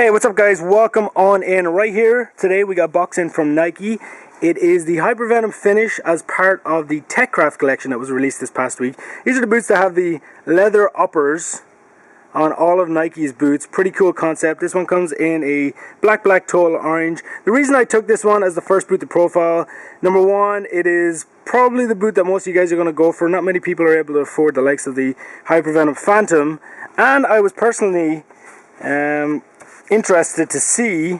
Hey, what's up guys? Welcome on in. Right here today we got a box in from Nike. It is the Hypervenom Phinish as part of the TechCraft collection that was released this past week. These are the boots that have the leather uppers on all of Nike's boots. Pretty cool concept. This one comes in a black total orange. The reason I took this one as the first boot to profile, number one, it is probably the boot that most of you guys are going to go for. Not many people are able to afford the likes of the Hypervenom Phantom, and I was personally interested to see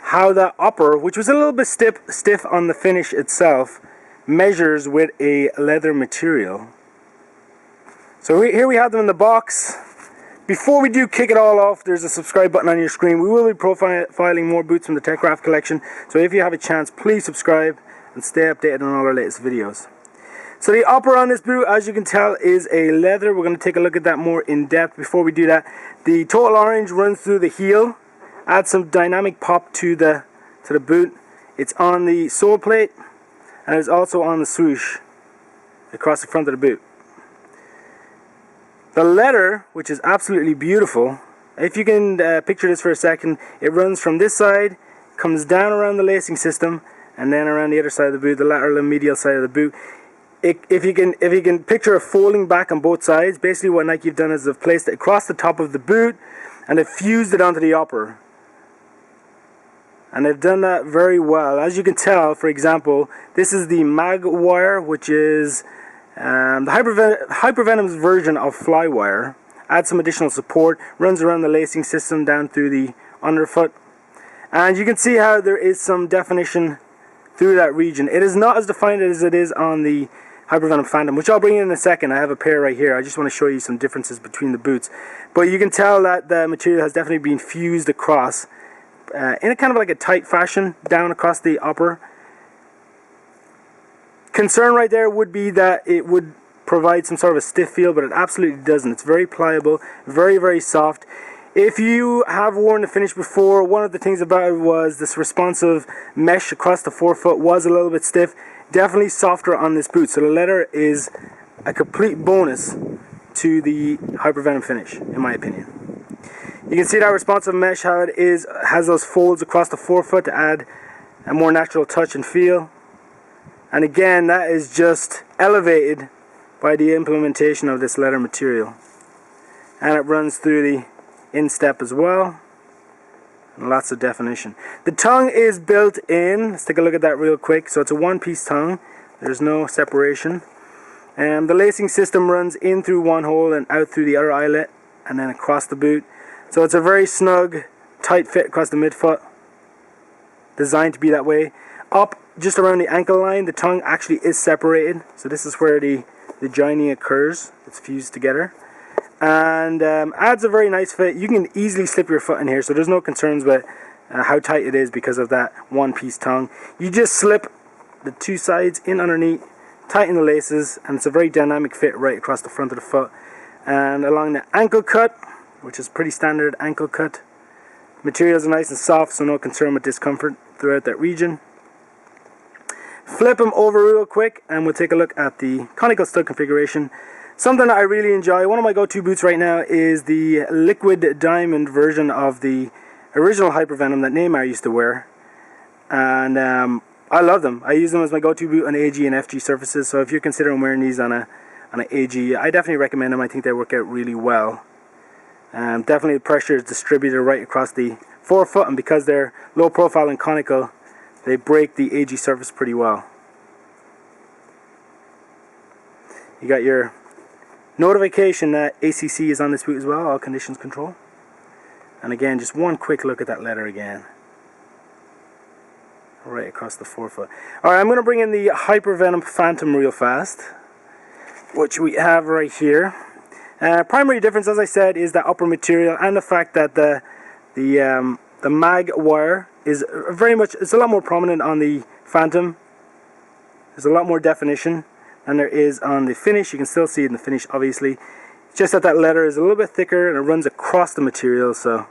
how that upper, which was a little bit stiff on the finish itself, measures with a leather material. So here we have them in the box. Before we do kick it all off, there's a subscribe button on your screen. We will be profiling more boots from the TechCraft collection, so if you have a chance, please subscribe and stay updated on all our latest videos. So the upper on this boot, as you can tell, is a leather. We're going to take a look at that more in depth. Before we do that, the total orange runs through the heel, adds some dynamic pop to the boot. It's on the sole plate, and it's also on the swoosh across the front of the boot. The leather, which is absolutely beautiful, if you can picture this for a second, it runs from this side, comes down around the lacing system, and then around the other side of the boot, the lateral and medial side of the boot. If you can picture it folding back on both sides, basically what Nike have done is they've placed it across the top of the boot and they've fused it onto the upper. And they've done that very well. As you can tell, for example, this is the mag wire, which is the Hypervenom's version of fly wire. Adds some additional support, runs around the lacing system down through the underfoot, and you can see how there is some definition through that region. It is not as defined as it is on the Hypervenom Phantom, which I'll bring in a second. I have a pair right here. I just want to show you some differences between the boots. But you can tell that the material has definitely been fused across in a kind of like a tight fashion down across the upper. Concern right there would be that it would provide some sort of a stiff feel, but it absolutely doesn't. It's very pliable, very soft. If you have worn the Finish before, one of the things about it was this responsive mesh across the forefoot was a little bit stiff. Definitely softer on this boot, so the leather is a complete bonus to the Hypervenom Phinish, in my opinion. You can see that responsive mesh, how it has those folds across the forefoot to add a more natural touch and feel. And again, that is just elevated by the implementation of this leather material. And it runs through the instep as well. And lots of definition. The tongue is built in. Let's take a look at that real quick. So it's a one-piece tongue. There's no separation. And the lacing system runs in through one hole and out through the other eyelet, and then across the boot. So it's a very snug, tight fit across the midfoot. Designed to be that way. Up just around the ankle line, the tongue actually is separated. So this is where the joining occurs. It's fused together. And adds a very nice fit. You can easily slip your foot in here, so there's no concerns with how tight it is because of that one-piece tongue. You just slip the two sides in underneath, tighten the laces, and it's a very dynamic fit right across the front of the foot. And along the ankle cut, which is pretty standard ankle cut, materials are nice and soft, so no concern with discomfort throughout that region. Flip them over real quick and we'll take a look at the conical stud configuration. Something that I really enjoy, one of my go-to boots right now is the liquid diamond version of the original Hypervenom that Neymar used to wear. And I love them. I use them as my go-to boot on AG and FG surfaces, so if you're considering wearing these on an AG, I definitely recommend them. I think they work out really well. Definitely the pressure is distributed right across the forefoot, and because they're low profile and conical, they break the AG surface pretty well. You got your notification that ACC is on this boot as well, all conditions control. And again, just one quick look at that leather again. Right across the forefoot. Alright, I'm going to bring in the Hypervenom Phantom real fast, which we have right here. Primary difference, as I said, is the upper material and the fact that the mag wire is it's a lot more prominent on the Phantom. There's a lot more definition than there is on the Finish. You can still see it in the Finish, obviously. It's just that leather is a little bit thicker and it runs across the material, so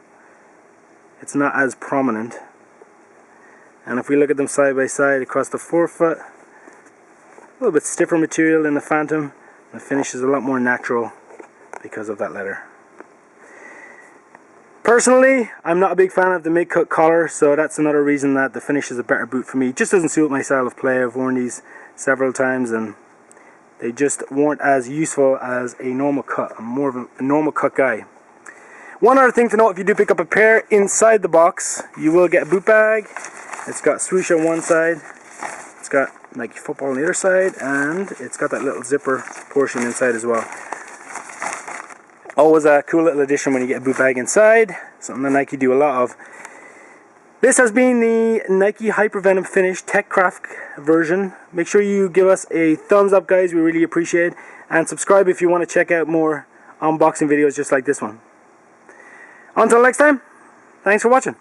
it's not as prominent. And if we look at them side by side across the forefoot, a little bit stiffer material in the Phantom. The Finish is a lot more natural because of that leather. Personally, I'm not a big fan of the mid-cut collar, so that's another reason that the Finish is a better boot for me. It just doesn't suit my style of play. I've worn these several times and they just weren't as useful as a normal cut. I'm more of a normal cut guy. One other thing to note, if you do pick up a pair, inside the box you will get a boot bag. It's got swoosh on one side, it's got Nike football on the other side, and it's got that little zipper portion inside as well. Always a cool little addition when you get a boot bag inside, something that Nike do a lot of. This has been the Nike Hypervenom Phinish Techcraft version. Make sure you give us a thumbs up, guys, we really appreciate it, and subscribe if you want to check out more unboxing videos just like this one. Until next time, thanks for watching.